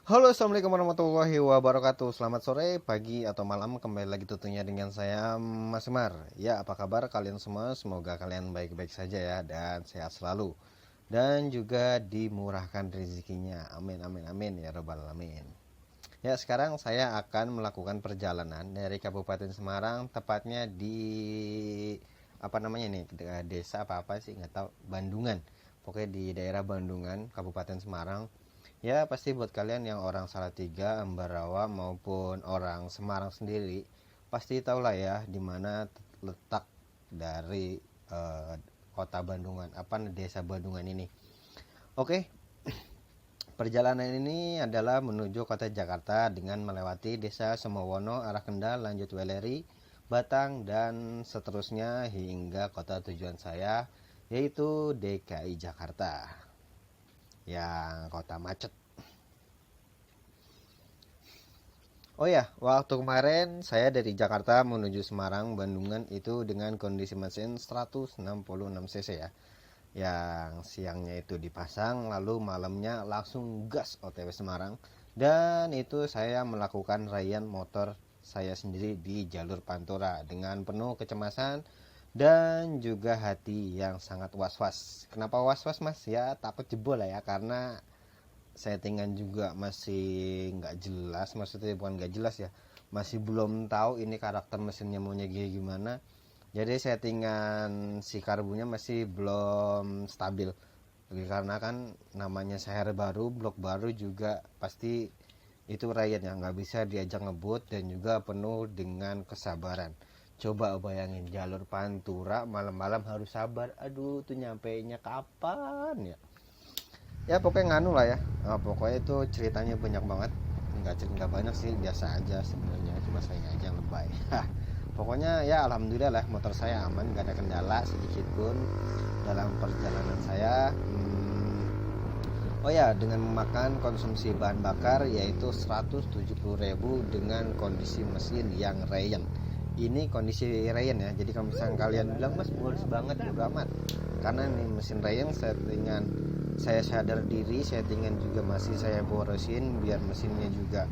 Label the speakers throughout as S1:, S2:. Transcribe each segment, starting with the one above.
S1: Halo, assalamualaikum warahmatullahi wabarakatuh. Selamat sore, pagi, atau malam. Kembali lagi tentunya dengan saya, Mas Semar. Ya, apa kabar kalian semua? Semoga kalian baik-baik saja ya dan sehat selalu. Dan juga dimurahkan rezekinya. Amin, amin, amin ya rabbal alamin. Ya, sekarang saya akan melakukan perjalanan dari Kabupaten Semarang, tepatnya di apa namanya nih, desa apa sih nggak tahu, Bandungan. Pokoknya di daerah Bandungan, Kabupaten Semarang. Ya, pasti buat kalian yang orang Salatiga, Ambarawa maupun orang Semarang sendiri, pasti tahulah ya di mana letak dari eh, kota Bandungan, apa desa Bandungan ini. Oke, perjalanan ini adalah menuju kota Jakarta dengan melewati desa Semowono, arah Kendal, lanjut Weleri, Batang, dan seterusnya hingga kota tujuan saya, yaitu DKI Jakarta, yang kota macet. Oh ya, waktu kemarin saya dari Jakarta menuju Semarang, Bandungan itu dengan kondisi mesin 166 cc ya. Yang siangnya itu dipasang, lalu malamnya langsung gas OTW Semarang. Dan itu saya melakukan raihan motor saya sendiri di jalur Pantura dengan penuh kecemasan dan juga hati yang sangat was-was. Kenapa was-was mas? Ya takut jebol lah ya, karena settingan juga masih nggak jelas, maksudnya bukan nggak jelas ya, masih belum tahu ini karakter mesinnya maunya gimana. Jadi settingan si karbunya masih belum stabil. Karena kan namanya share baru, blok baru juga, pasti itu rakyat yang nggak bisa diajak ngebut dan juga penuh dengan kesabaran. Coba bayangin jalur Pantura malam-malam harus sabar, aduh tuh nyampe nya kapan ya. Ya pokoknya nganu lah ya. Nah, pokoknya itu ceritanya banyak banget. Nggak cerita banyak sih, biasa aja sebenarnya, cuma saya aja yang lebay. Pokoknya ya alhamdulillah lah, motor saya aman, nggak ada kendala sedikit pun dalam perjalanan saya. Oh ya, dengan memakan konsumsi bahan bakar yaitu 170.000 dengan kondisi mesin yang Ryan. Ini kondisi Ryan ya. Jadi kalau misalnya kalian bilang mas mulus banget, bodo amat. Karena ini mesin Ryan settingan saya sadar diri, settingan juga masih saya borosin biar mesinnya juga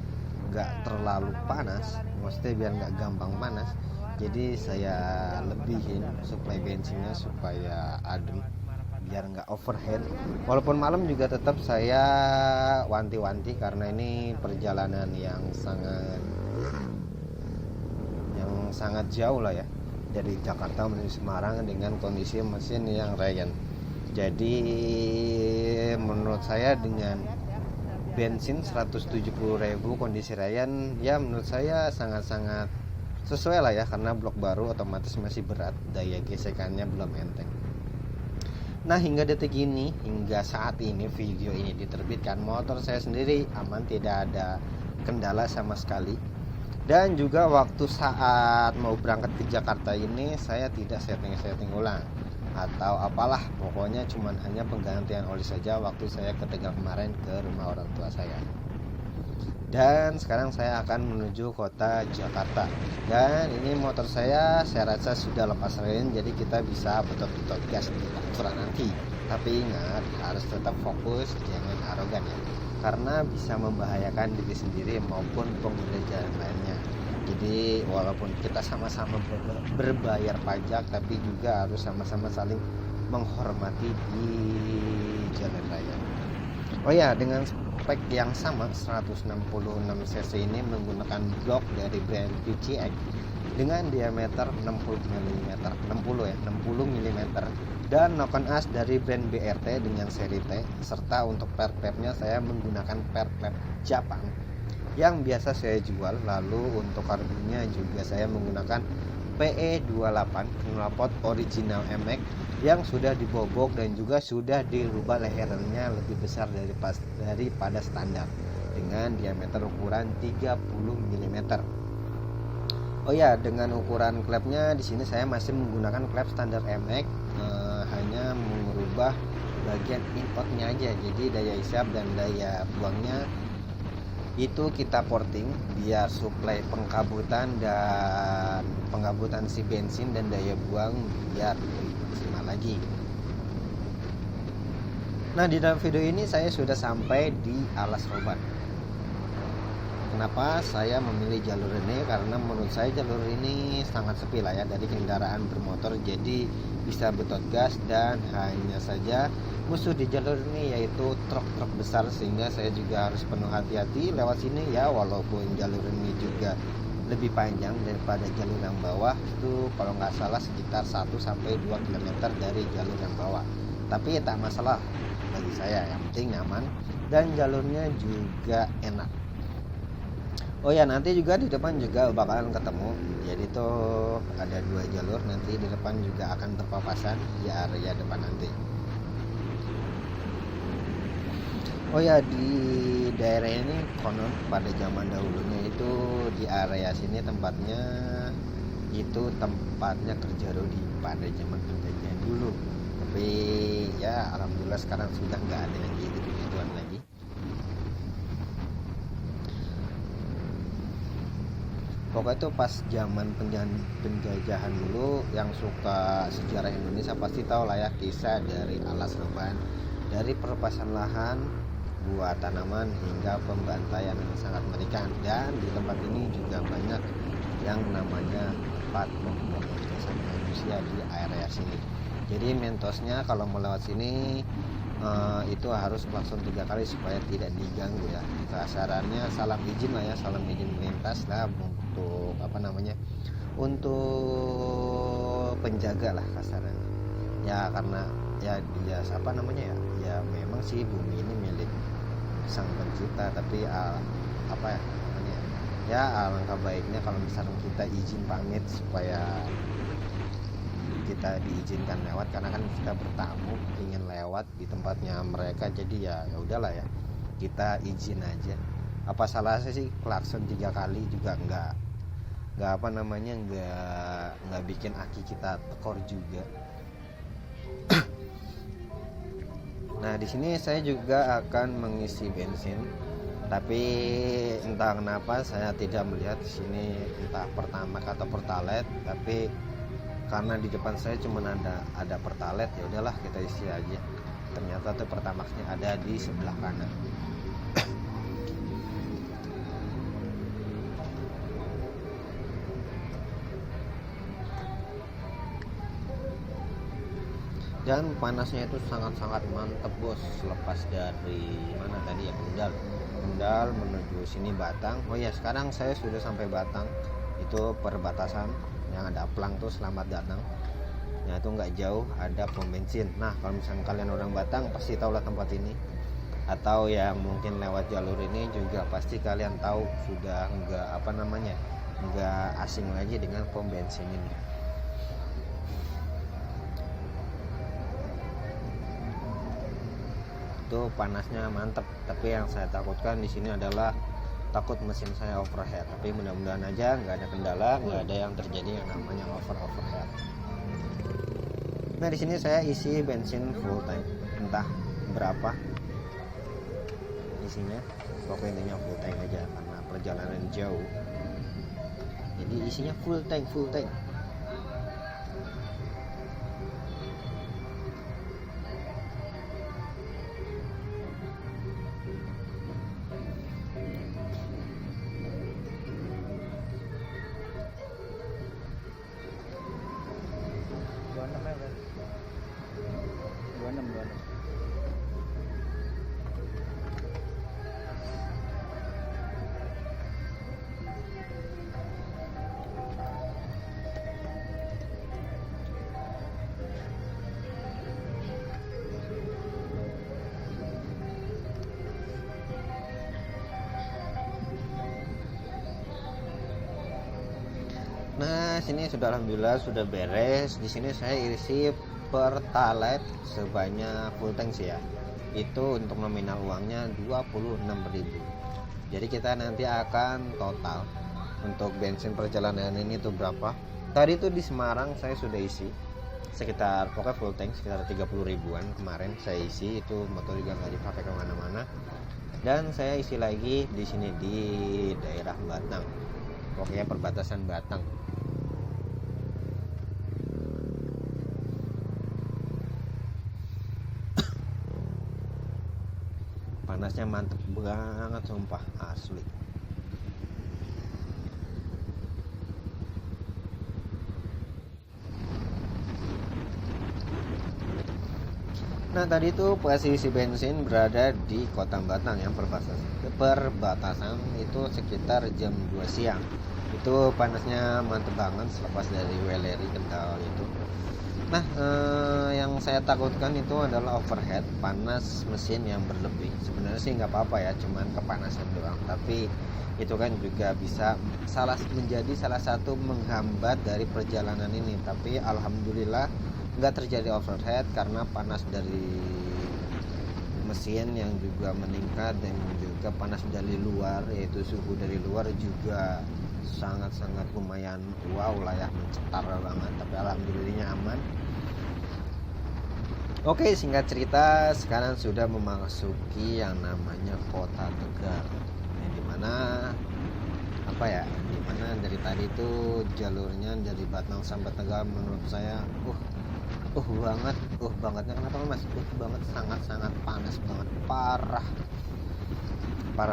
S1: nggak terlalu panas, maksudnya biar nggak gampang panas. Jadi saya lebihin suplai bensinnya supaya adem, biar nggak overheat. Walaupun malam juga tetap saya wanti-wanti karena ini perjalanan yang sangat jauh lah ya, dari Jakarta menuju Semarang dengan kondisi mesin yang Ryan. Jadi menurut saya dengan bensin 170.000 kondisi Ryan ya menurut saya sangat-sangat sesuai lah ya, karena blok baru otomatis masih berat, daya gesekannya belum enteng. Nah hingga detik ini, hingga saat ini video ini diterbitkan, motor saya sendiri aman, tidak ada kendala sama sekali. Dan juga waktu saat mau berangkat ke Jakarta ini saya tidak setting ulang atau apalah, pokoknya cuman hanya penggantian oli saja waktu saya ke Tegal kemarin ke rumah orang tua saya. Dan sekarang saya akan menuju kota Jakarta. Dan ini motor saya rasa sudah lepas rem, jadi kita bisa betul-betul gas di Pantura nanti. Tapi ingat, harus tetap fokus, jangan arogan ya, karena bisa membahayakan diri sendiri maupun pengguna jalan lainnya. Jadi walaupun kita sama-sama berbayar pajak, tapi juga harus sama-sama saling menghormati di jalan raya. Oh ya, dengan spek yang sama 166 cc ini menggunakan blok dari brand PCX dengan diameter 60 mm, 60 ya, 60 mm, dan noken as dari brand BRT dengan seri T, serta untuk perklapnya saya menggunakan perklap Jepang yang biasa saya jual. Lalu untuk karbunya juga saya menggunakan PE28 knalpot original MX yang sudah dibobok dan juga sudah dirubah lehernya lebih besar daripada standar dengan diameter ukuran 30 mm. Oh ya, dengan ukuran klepnya di sini saya masih menggunakan klep standar MX, hanya mengubah bagian inputnya aja. Jadi daya isap dan daya buangnya itu kita porting biar suplai pengkabutan si bensin dan daya buang biar lebih maksimal lagi. Nah di dalam video ini saya sudah sampai di Alas Roban. Kenapa saya memilih jalur ini? Karena menurut saya jalur ini sangat sepi lah ya dari kendaraan bermotor, jadi bisa betot gas, dan hanya saja musuh di jalur ini yaitu truk-truk besar, sehingga saya juga harus penuh hati-hati lewat sini ya. Walaupun jalur ini juga lebih panjang daripada jalur yang bawah, itu kalau nggak salah sekitar 1-2 km dari jalur yang bawah, tapi tak masalah bagi saya, yang penting nyaman dan jalurnya juga enak. Oh ya, nanti juga di depan juga bakalan ketemu. Jadi tuh ada 2 jalur, nanti di depan juga akan berpapasan di area depan nanti. Oh ya, di daerah ini konon pada zaman dahulunya itu di area sini tempatnya kerja Rodi pada zaman penjajahan dulu. Tapi ya alhamdulillah sekarang sudah nggak ada yang gitu-gituan lagi. Pokoknya itu pas zaman penjajahan dulu, yang suka sejarah Indonesia pasti tahu lah ya kisah dari alas rebahan, dari pelepasan lahan buat tanaman hingga pembantaian yang sangat mengerikan. Dan di tempat ini juga banyak yang namanya patung jasad manusia di area sini. Jadi mentosnya kalau mau lewat sini itu harus klakson 3 kali supaya tidak diganggu ya. Kasarannya salam izin lah ya, salam izin melintas lah untuk untuk penjaga lah kasarnya ya, karena ya dia ya memang sih bumi ini milik sang pencipta, tapi alangkah baiknya kalau misalnya kita izin pamit supaya kita diizinkan lewat, karena kan kita bertamu ingin lewat di tempatnya mereka, jadi ya udahlah ya, kita izin aja. Apa salahnya sih klakson 3 kali juga nggak bikin aki kita tekor juga. Nah, di sini saya juga akan mengisi bensin, tapi entah kenapa saya tidak melihat di sini entah Pertamax atau Pertalite, tapi karena di depan saya cuma ada Pertalite, ya udahlah kita isi aja. Ternyata tuh Pertamaxnya ada di sebelah kanan. Dan panasnya itu sangat-sangat mantep bos. Lepas dari mana tadi ya, Kendal menuju sini Batang. Oh ya, sekarang saya sudah sampai Batang. Itu perbatasan yang ada plang tuh selamat datang. Nah itu nggak jauh ada pom bensin. Nah kalau misalnya kalian orang Batang pasti tahu lah tempat ini, atau yang mungkin lewat jalur ini juga pasti kalian tahu, sudah nggak asing lagi dengan pom bensin ini. Itu panasnya mantep, tapi yang saya takutkan di sini adalah takut mesin saya overheat. Tapi mudah-mudahan aja nggak ada kendala, nggak ada yang terjadi yang namanya overheat. Nah di sini saya isi bensin full tank, entah berapa isinya, pokoknya intinya full tank aja karena perjalanan jauh. Jadi isinya full tank. Nah, sini sudah alhamdulillah sudah beres. Di sini saya isi Pertalite sebanyak full tank sih ya. Itu untuk nominal uangnya 26.000. Jadi kita nanti akan total untuk bensin perjalanan ini tuh berapa. Tadi tuh di Semarang saya sudah isi sekitar, pokoknya full tank sekitar 30 ribuan kemarin saya isi, itu motor juga nggak dipakai kemana-mana. Dan saya isi lagi di sini di daerah Batang, pokoknya perbatasan Batang. Panasnya mantep banget sumpah asli. Nah tadi itu posisi bensin berada di Kota Batang yang perbatasan itu sekitar jam 2 siang. Itu panasnya mantep banget selepas dari Weleri Kendal itu. Nah, yang saya takutkan itu adalah overhead, panas mesin yang berlebih. Sebenarnya sih nggak apa-apa ya, cuman kepanasan doang. Tapi itu kan juga bisa menjadi salah satu menghambat dari perjalanan ini. Tapi alhamdulillah nggak terjadi overhead karena panas dari mesin yang juga meningkat dan juga panas dari luar, yaitu suhu dari luar juga sangat-sangat lumayan wow lah ya, mencetar banget. Tapi alhamdulillahnya aman. Oke, singkat cerita, sekarang sudah memasuki yang namanya Kota Tegal. Yang dimana apa ya? Dimana dari tadi itu jalurnya dari Batang sampai Tegal menurut saya, bangetnya kenapa mas? Banget, sangat-sangat panas banget, parah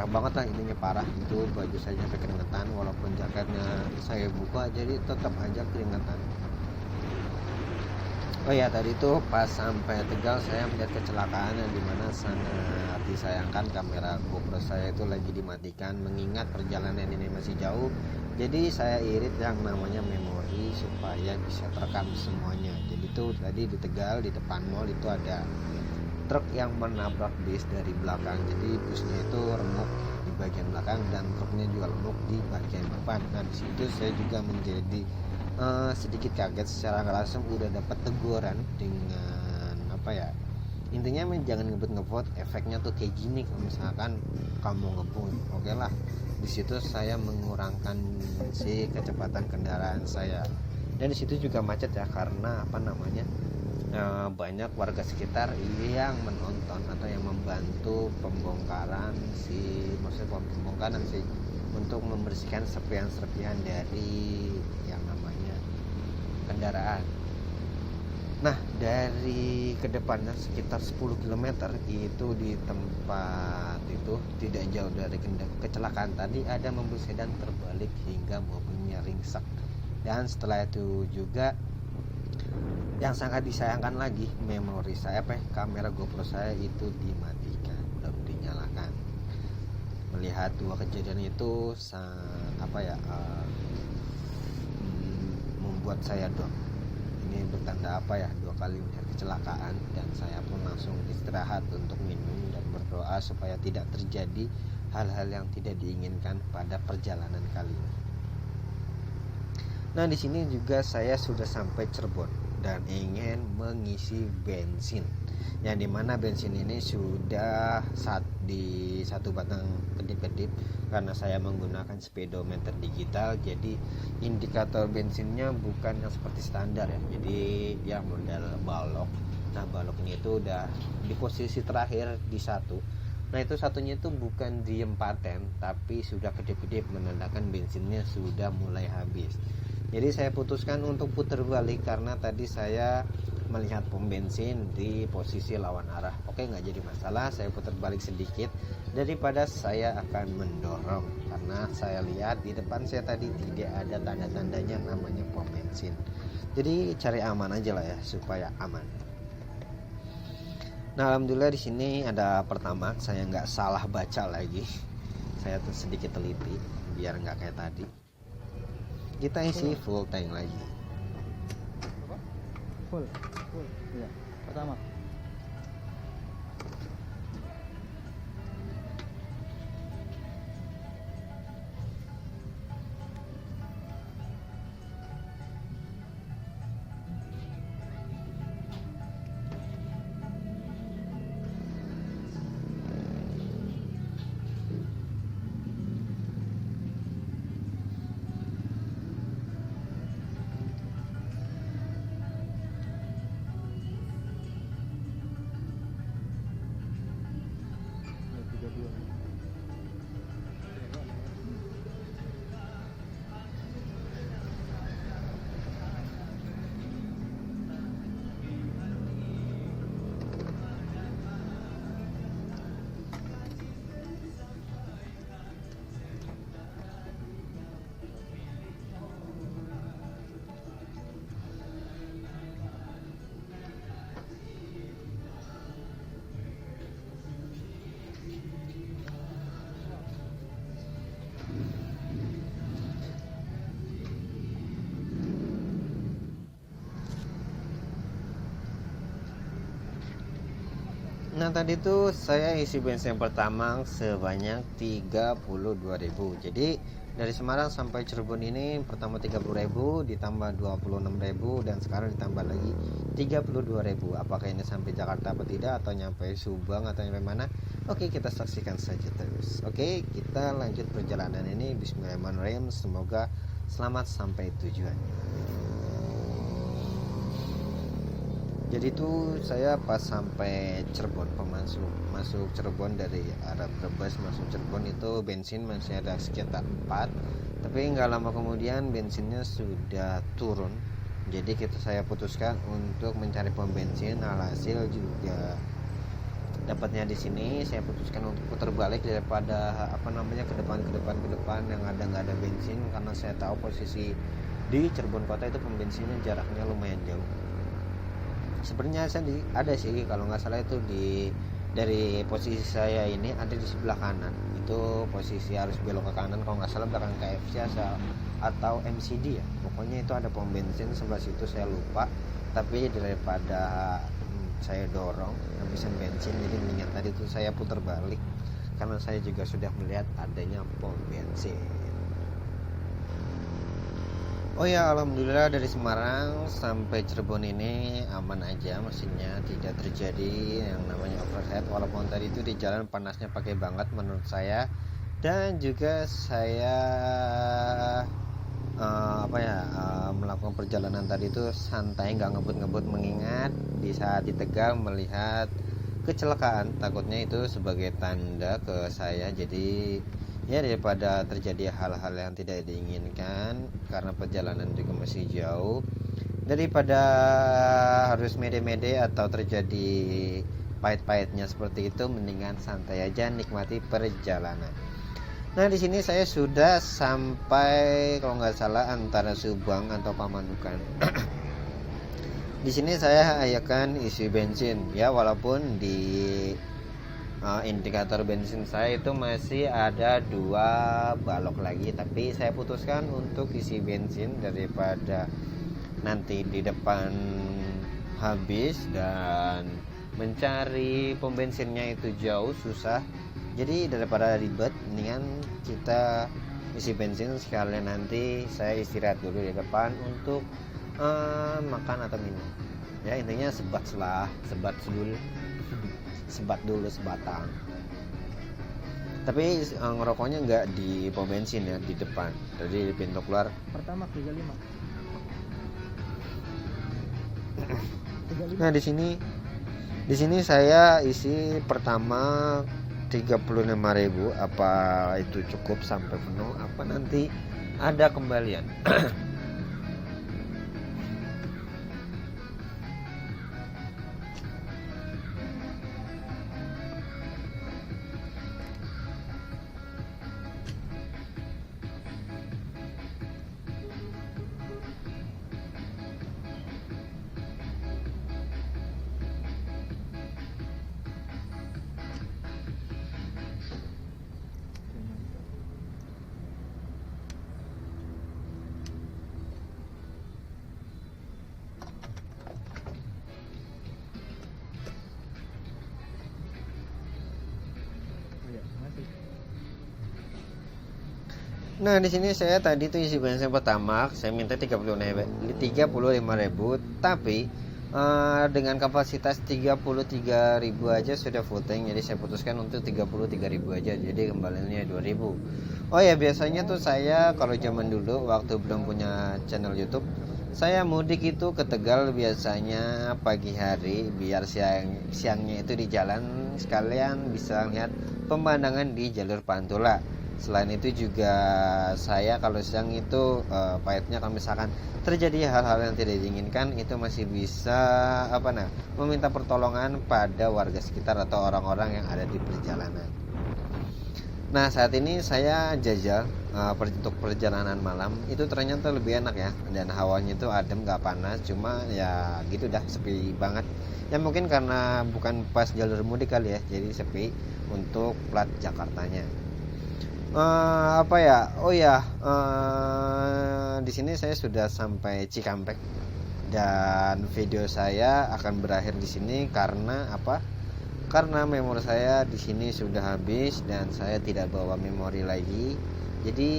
S1: banget lah, intinya parah. Itu baju saya sampai keringetan, walaupun jaketnya saya buka, jadi tetap aja keringetan. Oh ya, tadi itu pas sampai Tegal saya melihat kecelakaan yang dimana sangat disayangkan kamera GoPro saya itu lagi dimatikan, mengingat perjalanan ini masih jauh. Jadi saya irit yang namanya memori supaya bisa terekam semuanya. Jadi itu tadi di Tegal di depan mall itu ada truk yang menabrak bis dari belakang. Jadi busnya itu remuk di bagian belakang dan truknya juga remuk di bagian depan. Nah di situ saya juga menjadi sedikit kaget, secara nggak langsung udah dapat teguran dengan apa ya, intinya jangan ngebut, efeknya tuh kayak gini kalau misalkan kamu ngebut. Oke lah, di situ saya mengurangkan si kecepatan kendaraan saya, dan di situ juga macet ya karena apa namanya, banyak warga sekitar yang menonton atau yang membantu pembongkaran maksudnya pembongkaran sih, untuk membersihkan serpihan-serpihan dari yang namanya kendaraan. Nah dari kedepannya sekitar 10 km itu di tempat itu tidak jauh dari kecelakaan tadi ada mobil sedan terbalik hingga mobilnya ringsek. Dan setelah itu juga yang sangat disayangkan lagi, memori saya kamera GoPro saya itu dimatikan, belum dinyalakan. Melihat dua kejadian itu membuat saya down. Ini bertanda apa ya, 2 kali melihat kecelakaan, dan saya pun langsung istirahat untuk minum dan berdoa supaya tidak terjadi hal-hal yang tidak diinginkan pada perjalanan kali ini. Nah di sini juga saya sudah sampai Cirebon dan ingin mengisi bensin, yang dimana bensin ini sudah di satu batang kedip-kedip karena saya menggunakan speedometer digital. Jadi indikator bensinnya bukan yang seperti standar ya, jadi ya model balok. Nah baloknya itu udah di posisi terakhir di satu. Nah itu satunya itu bukan diem paten, tapi sudah kedip-kedip, menandakan bensinnya sudah mulai habis. Jadi saya putuskan untuk putar balik karena tadi saya melihat pom bensin di posisi lawan arah. Oke, nggak jadi masalah, saya putar balik sedikit daripada saya akan mendorong, karena saya lihat di depan saya tadi tidak ada tanda-tandanya namanya pom bensin. Jadi cari aman aja lah ya, supaya aman. Nah alhamdulillah di sini ada Pertamax, saya nggak salah baca lagi. Saya tuh sedikit teliti biar nggak kayak tadi. Kita isi full tank lagi.
S2: Full ya, Pertamax.
S1: Nah tadi tuh saya isi bensin pertama sebanyak 32.000. Jadi dari Semarang sampai Cirebon ini pertama 30.000 ditambah 26.000 dan sekarang ditambah lagi 32.000. Apakah ini sampai Jakarta atau tidak, atau nyampe Subang atau nyampe mana? Oke, kita saksikan saja terus. Oke, kita lanjut perjalanan ini. Bismillahirrahmanirrahim. Semoga selamat sampai tujuan. Jadi itu saya pas sampai Cirebon, masuk Cirebon dari arah Brebes masuk Cirebon itu bensin masih ada sekitar 4, tapi nggak lama kemudian bensinnya sudah turun. Jadi saya putuskan untuk mencari pom bensin. Alhasil juga dapatnya di sini. Saya putuskan untuk putar balik daripada ke depan yang nggak ada bensin, karena saya tahu posisi di Cirebon kota itu pom bensinnya jaraknya lumayan jauh. Sebenarnya ada sih, kalau nggak salah itu dari posisi saya ini ada di sebelah kanan, itu posisi harus belok ke kanan kalau nggak salah, belakang KFC atau MCD ya, pokoknya itu ada pom bensin sebelah situ, saya lupa. Tapi daripada saya dorong habisan bensin, jadi mendingan tadi itu saya putar balik karena saya juga sudah melihat adanya pom bensin. Oh ya, alhamdulillah dari Semarang sampai Cirebon ini aman aja, mesinnya tidak terjadi yang namanya overheat, walaupun tadi itu di jalan panasnya pakai banget menurut saya. Dan juga saya melakukan perjalanan tadi itu santai, nggak ngebut-ngebut, mengingat di saat di Tegal melihat kecelakaan, takutnya itu sebagai tanda ke saya. Jadi ya, daripada terjadi hal-hal yang tidak diinginkan karena perjalanan juga masih jauh, daripada harus mede-mede atau terjadi pahit-pahitnya seperti itu, mendingan santai aja nikmati perjalanan. Nah di sini saya sudah sampai kalau nggak salah antara Subang atau Pamanukan. Di sini saya akan isi bensin ya, walaupun di indikator bensin saya itu masih ada 2 balok lagi, tapi saya putuskan untuk isi bensin daripada nanti di depan habis dan mencari pom bensinnya itu jauh susah. Jadi daripada ribet, mendingan kita isi bensin sekalian nanti saya istirahat dulu di depan untuk makan atau minum ya, intinya sebat dulu sebatang. Tapi ngerokoknya nggak di pom bensin ya, di depan, jadi di pintu keluar.
S2: Pertama 35.
S1: Nah di sini saya isi pertama 35.000. Apa itu cukup sampai penuh, apa nanti ada kembalian? Nah di sini saya tadi tuh isi bensin pertama saya minta 35.000, tapi dengan kapasitas 33.000 aja sudah full tank. Jadi saya putuskan untuk 33.000 aja, jadi kembalinya 2.000. Oh ya, biasanya tuh saya kalau zaman dulu waktu belum punya channel YouTube, saya mudik itu ke Tegal biasanya pagi hari, biar siangnya itu di jalan sekalian bisa lihat pemandangan di jalur Pantura. Selain itu juga saya kalau siang itu pahitnya kalau misalkan terjadi hal-hal yang tidak diinginkan, itu masih bisa meminta pertolongan pada warga sekitar atau orang-orang yang ada di perjalanan. Nah saat ini saya jajal untuk perjalanan malam itu ternyata lebih enak ya, dan hawanya itu adem, gak panas, cuma ya gitu dah, sepi banget ya, mungkin karena bukan pas jalur mudik kali ya, jadi sepi untuk plat Jakartanya. Di sini saya sudah sampai Cikampek dan video saya akan berakhir di sini karena karena memori saya di sini sudah habis dan saya tidak bawa memori lagi. Jadi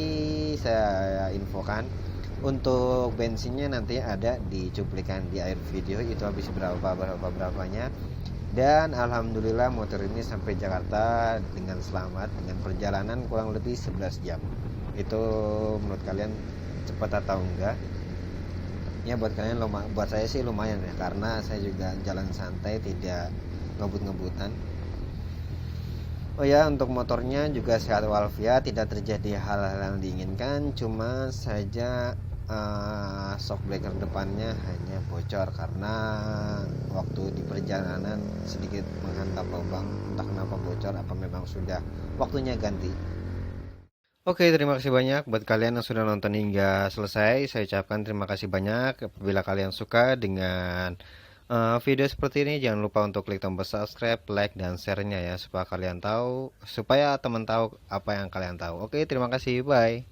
S1: saya infokan untuk bensinnya nanti ada di cuplikan di akhir video, itu habis berapanya. Dan alhamdulillah motor ini sampai Jakarta dengan selamat dengan perjalanan kurang lebih 11 jam. Itu menurut kalian cepat atau enggak? Ya buat kalian buat saya sih lumayan ya, karena saya juga jalan santai, tidak ngebut-ngebutan. Oh ya, untuk motornya juga sehat walafiat, tidak terjadi hal-hal yang diinginkan, cuma saja shock breaker depannya hanya bocor karena waktu di perjalanan sedikit menghantam lubang. Entah kenapa bocor, apa memang sudah waktunya ganti. Oke, terima kasih banyak buat kalian yang sudah nonton hingga selesai. Saya ucapkan terima kasih banyak. Apabila kalian suka dengan video seperti ini, jangan lupa untuk klik tombol subscribe, like, dan share-nya ya, supaya teman tahu apa yang kalian tahu. Oke, terima kasih, bye.